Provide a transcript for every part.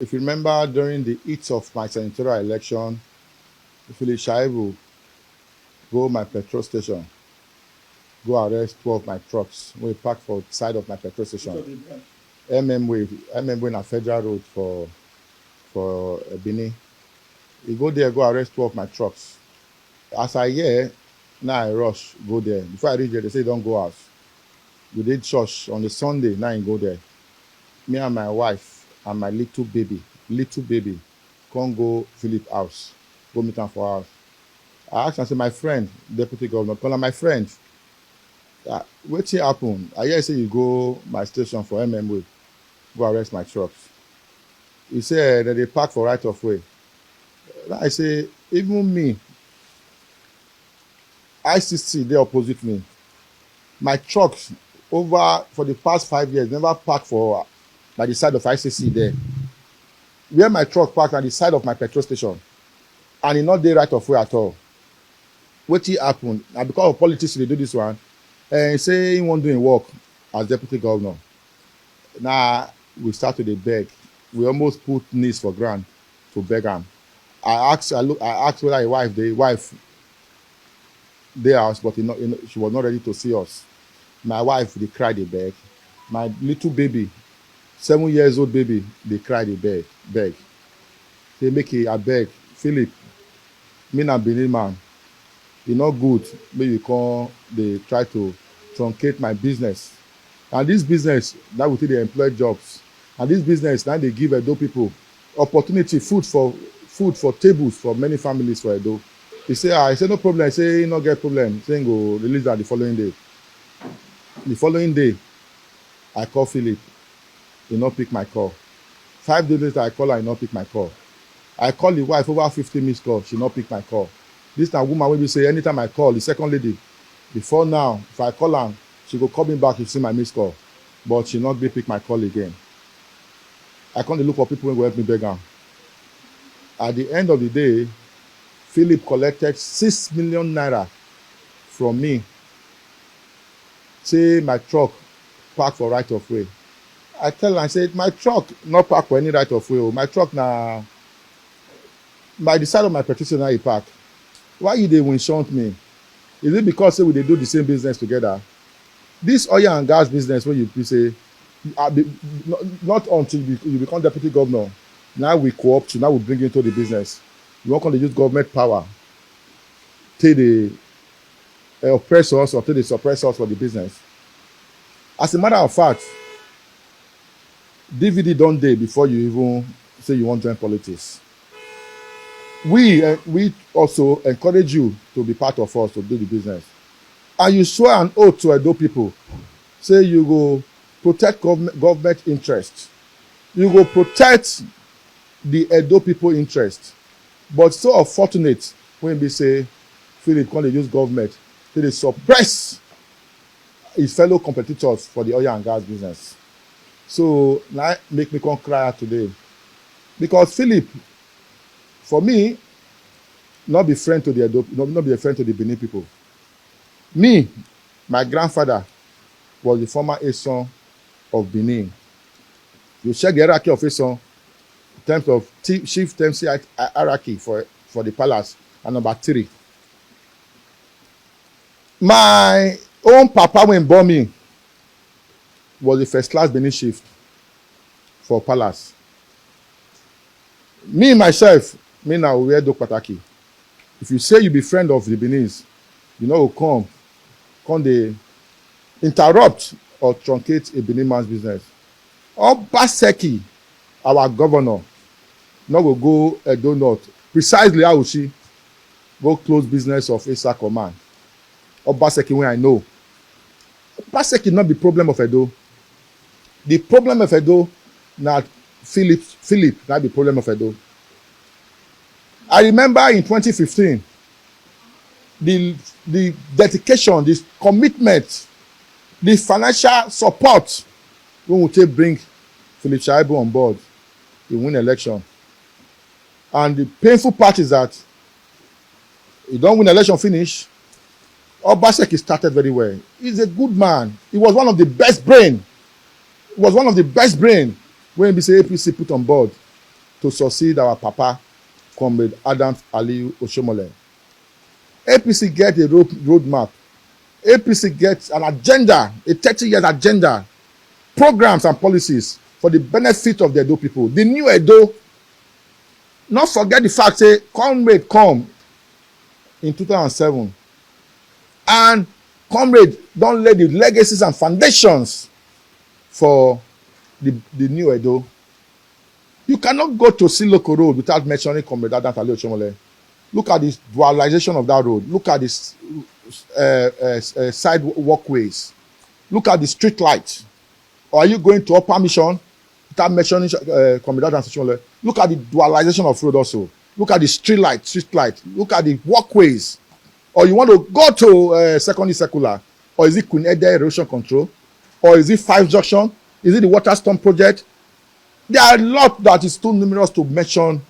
If you remember during the heat of my senatorial election, Philip Shaibu go my petrol station, go arrest 12 of my trucks. We park for the side of my petrol station. MM way na Federal Road for Benin. He go there, go arrest 12 of my trucks. As I hear, now I rush, go there. Before I reach there, they say don't go out. We did church on the Sunday, now I go there. Me and my wife and my little baby, can't go Philip house, go meet him for house. I asked and say, my friend, deputy governor, call my friend. Wetin happen? I hear say you go my station for MMA, go arrest my trucks. He said that they park for right of way. I say, even me, ICC, they opposite me. My trucks over for the past 5 years never parked for by the side of ICC there. Where my truck parked at the side of my petrol station, and e not dey right of way at all. Wetin happen? Na because of politics they do this one. And say he won't do him work as deputy governor. Now we start to dey beg. We almost put knees for ground to beg him. I asked whether his wife dey house, but she was not ready to see us. My wife, they cry, they beg. My little baby, 7 years old baby, they cry, they beg. They make it, I beg, Philip, me na Benin man, e not good. Maybe they try to truncate my business. And this business, that will take the employ jobs. And this business, now they give Edo people opportunity, food for tables for many families for Edo. He say, I say no problem. I say no get problem. He say go release that the following day. The following day, I call Philip. He not pick my call. 5 days later, I call her. He not pick my call. I call the wife over 50 missed calls. She not pick my call. This time woman will be say anytime I call the second lady. Before now, if I call her, she go call me back if she see my missed call. But she not be pick my call again. I can't look for people who go help me beg her. At the end of the day, Philip collected 6 million naira from me. Say my truck park for right of way. I tell her, I said, my truck not park for any right of way. My truck na by the side of my petrol station, he park. Why you dey shunt me? Is it because say we dey do the same business together? This oil and gas business wey you say, not until you become deputy governor, now we co-opt you, now we bring you into the business. You wan come dey use government power take the oppress us or take the suppress us for the business. As a matter of fact, DVD don dey before you even say you wan join politics. We also encourage you to be part of us to do the business. And you swear an oath to Edo people, say you go protect government interest. You go protect the Edo people interest. But so unfortunate when we say Philip come dey use government to dey suppress his fellow competitors for the oil and gas business. So now make me come cry out today. Because Philip, for me, not be friend to the Edo, not be a friend to the Benin people. Me, my grandfather was the former Eson of Benin. You check the hierarchy of Eson in terms of chief MC hierarchy for the palace, and number 3. My own papa when born me was the first class Benin chief for palace. Me myself, me now wear do pataki. If you say you be friend of the Benin's, you know come they interrupt or truncate a Benin man's business. Obaseki, our governor, not go Edo North. Precisely how she go close business of Asa Command. Obaseki when I know. Obaseki not the problem of Edo. The problem of Edo, not Philip, not the problem of Edo. I remember in 2015, the dedication, the commitment, the financial support when we take bring Philip Shaibu on board, he win election. And the painful part is that he don't win election finish. Obaseki started very well. He's a good man. He was one of the best brain. When we say APC put on board. to succeed our papa, Comrade Adams Aliyu Oshiomhole. APC get a roadmap. APC gets an agenda, a 30-year agenda, programs and policies for the benefit of the Edo people. The new Edo, not forget the fact, say, Comrade come in 2007, and Comrade don't lay the legacies and foundations for the new Edo. You cannot go to Siloko Road without mentioning Comrade Adams Aliyu Oshiomhole. Look at the dualization of that road. Look at this side walkways. Look at the street lights. Or are you going to Upper Mission without mentioning Comrade Adams Oshiomhole? Look at the dualization of road also. Look at the street light. Look at the walkways. Or you want to go to secondary circular? Or is it Queen Ede erosion control? Or is it 5 junction? Is it the water storm project? There are a lot that is too numerous to mention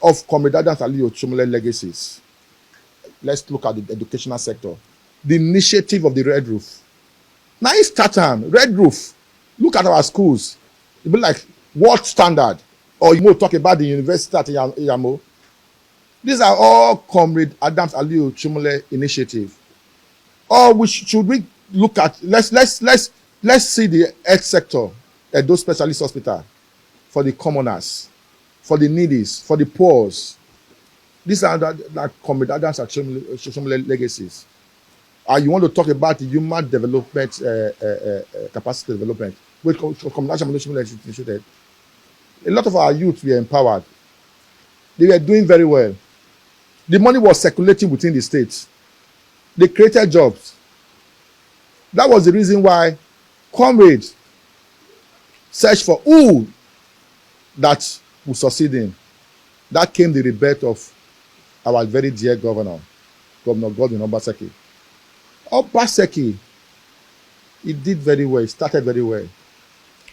of Comrade Adams Aliyu Oshiomhole legacies. Let's look at the educational sector. The initiative of the Red Roof. Now it's starting. Red Roof. Look at our schools. It be like world standard. Or you will talk about the university at Iyamo. These are all Comrade Adams Aliyu Oshiomhole initiative. Or should we look at, let's see the health sector at those specialist hospitals for the commoners, for the needies, for the poor. These are the Comrade Adams Oshiomhole legacies. You want to talk about the human development, capacity development, which Comrade Adams Oshiomhole initiated. A lot of our youth were empowered. They were doing very well. The money was circulating within the states. They created jobs. That was the reason why Comrades searched for who that would succeed in. That came the rebirth of our very dear Governor Godwin Obaseki. Obaseki, he did very well, he started very well.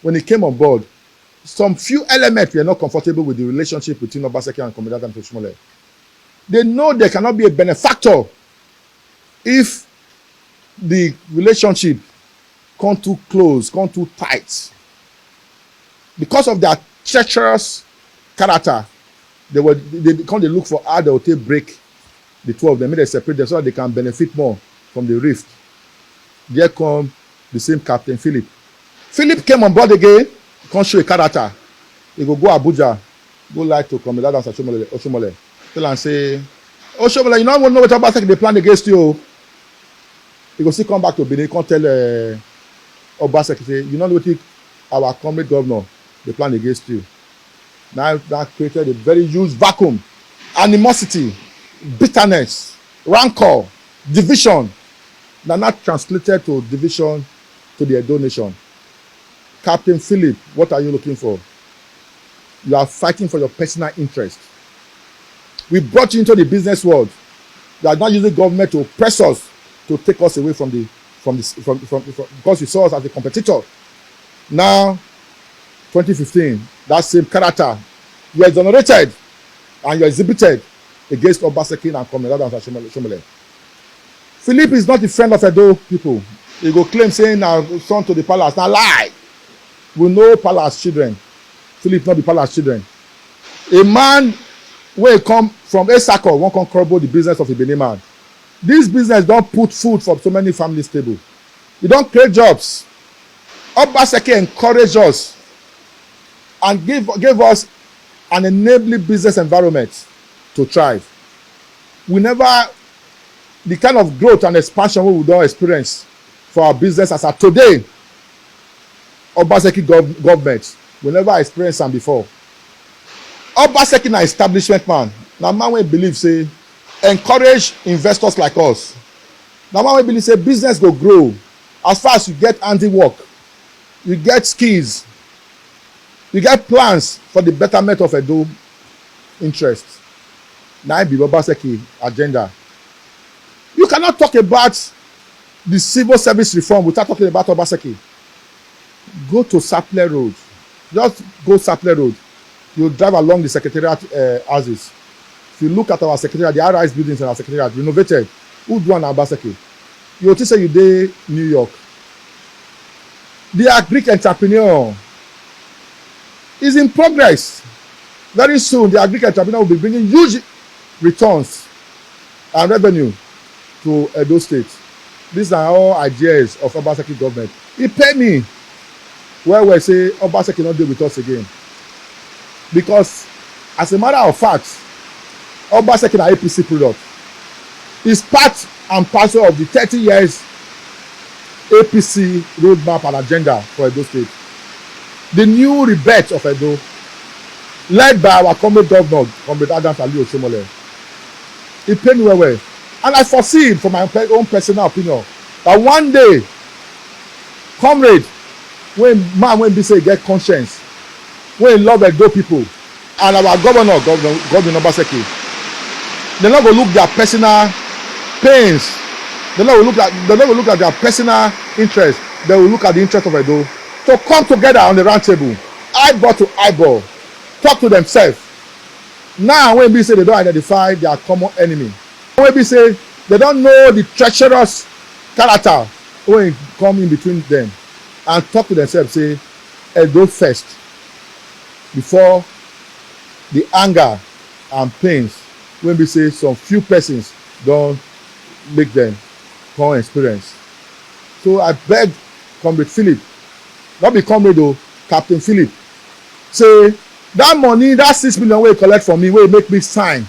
When he came on board, some few elements were not comfortable with the relationship between Obaseki and Comrade Adams Oshiomhole. They know there cannot be a benefactor if the relationship come too close, come too tight. Because of their treacherous character, they look for how they will take break the two of them, make them separate them so that they can benefit more from the rift. There come the same Captain Philip. Philip came on board again, can't show a character. He go Abuja, go lie to Comrade Adams Oshiomhole. Tell and say, Oshiomhole, you don't know what Obaseki they plan against you. He go still come back to Benin, can't tell Obaseki, say, you know what our comrade governor they plan against you. Now that created a very huge vacuum, animosity, bitterness, rancor, division. Now not translated to division to the Edo nation. Captain Philip, what are you looking for? You are fighting for your personal interest. We brought you into the business world. You are not using government to oppress us, to take us away from because you saw us as a competitor. Now, 2015, that same character, you are exonerated and you are exhibited against Obaseki and Comrade Adams Oshiomhole. Philip is not a friend of Edo people. He go claim saying now son to the palace. Now lie. We know palace children. Philip not the palace children. A man where come from Esako won't come corroborate the business of a Benin man. This business don't put food for so many families table. You don't create jobs. Obaseki encourage us and give us an enabling business environment to thrive. We never, the kind of growth and expansion we don't experience for our business as of today, Obaseki government, we never experienced them before. Obaseki na establishment man. Now man we believe say encourage investors like us. Now man we believe say business go grow as far as you get handiwork, you get skills, you get plans for the betterment of Edo interest. Now be Obaseki agenda. You cannot talk about the civil service reform without talking about Obaseki. Go to Saple Road. Just go Saple Road. You drive along the secretariat houses. If you look at our secretariat, the high-rise buildings in our secretariat, renovated. Who do an Obaseki? You will say you dey New York. The Greek entrepreneur is in progress. Very soon, the agriculture tribunal will be bringing huge returns and revenue to Edo State. These are all ideas of Obaseki government. He paid me where we say Obaseki not deal with us again. Because as a matter of fact, Obaseki na APC product. Is part and parcel of the 30 years APC roadmap and agenda for Edo State. The new rebirth of Edo, led by our comrade governor, Comrade Adams Ali Oshomole. He paid me well. And I foresee, from my own personal opinion, that one day, comrade, when be say get conscience, when love Edo people, and our governor Obaseki, they're not going to look their personal pains. They're not going to look at their personal interest. They will look at the interest of Edo. To come together on the round table, eyeball to eyeball, talk to themselves. Now, when we say they don't identify their common enemy, when we say they don't know the treacherous character when come in between them, and talk to themselves, say Edo first, before the anger and pains when we say some few persons don't make them come experience. So I beg Comrade Philip, not be comrade though, Captain Philip, say that money, that 6 million wey you collect from me, wey make me sign,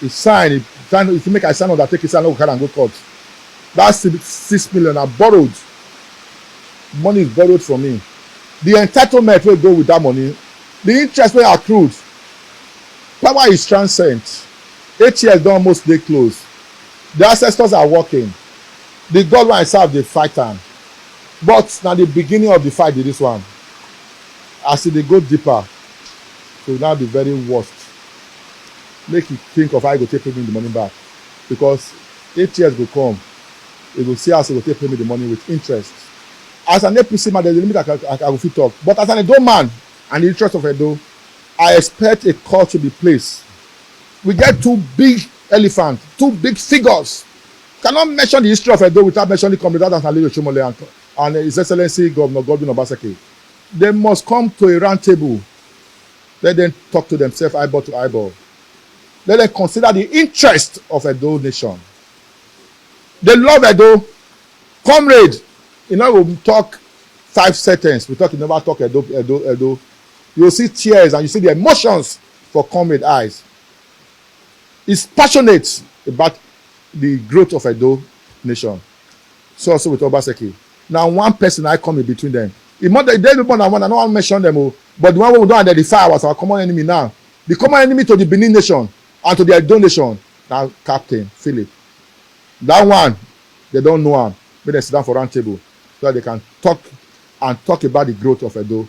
if you make I sign on that, take a sign, no carry and go court. That 6 million are borrowed. Money is borrowed from me. The entitlement will go with that money. The interest will accrued. Power is transcendent. 8 years don't almost dey close. The ancestors are working. The God when I serve, they fight am. But now the beginning of the fight is this one. As they go deeper, so now the very worst. Make you think of how you go take paying the money back. Because 8 years will come, you will see how you go take pay me the money with interest. As an APC man, there's a limit I will fit talk. But as an Edo man and the interest of Edo, I expect a call to be placed. We get two big elephants, two big figures. Cannot mention the history of Edo without mentioning Comrade Adams Ali Oshomole and His Excellency Governor Godwin Obaseki. They must come to a round table. Let them talk to themselves eyeball to eyeball. Let them consider the interest of Edo nation. They love Edo. Comrade, you know, we talk 5 sentences. We never talk Edo. You'll see tears and you see the emotions for Comrade eyes. He's passionate about the growth of Edo nation. So also with Obaseki. Now one person I come in between them. They more than one. I don't want to mention them, but the one we don't identify as our common enemy now. The common enemy to the Benin nation and to the Edo nation. Now Captain Philip. That one, they don't know him. But they sit down for round table so that they can talk about the growth of Edo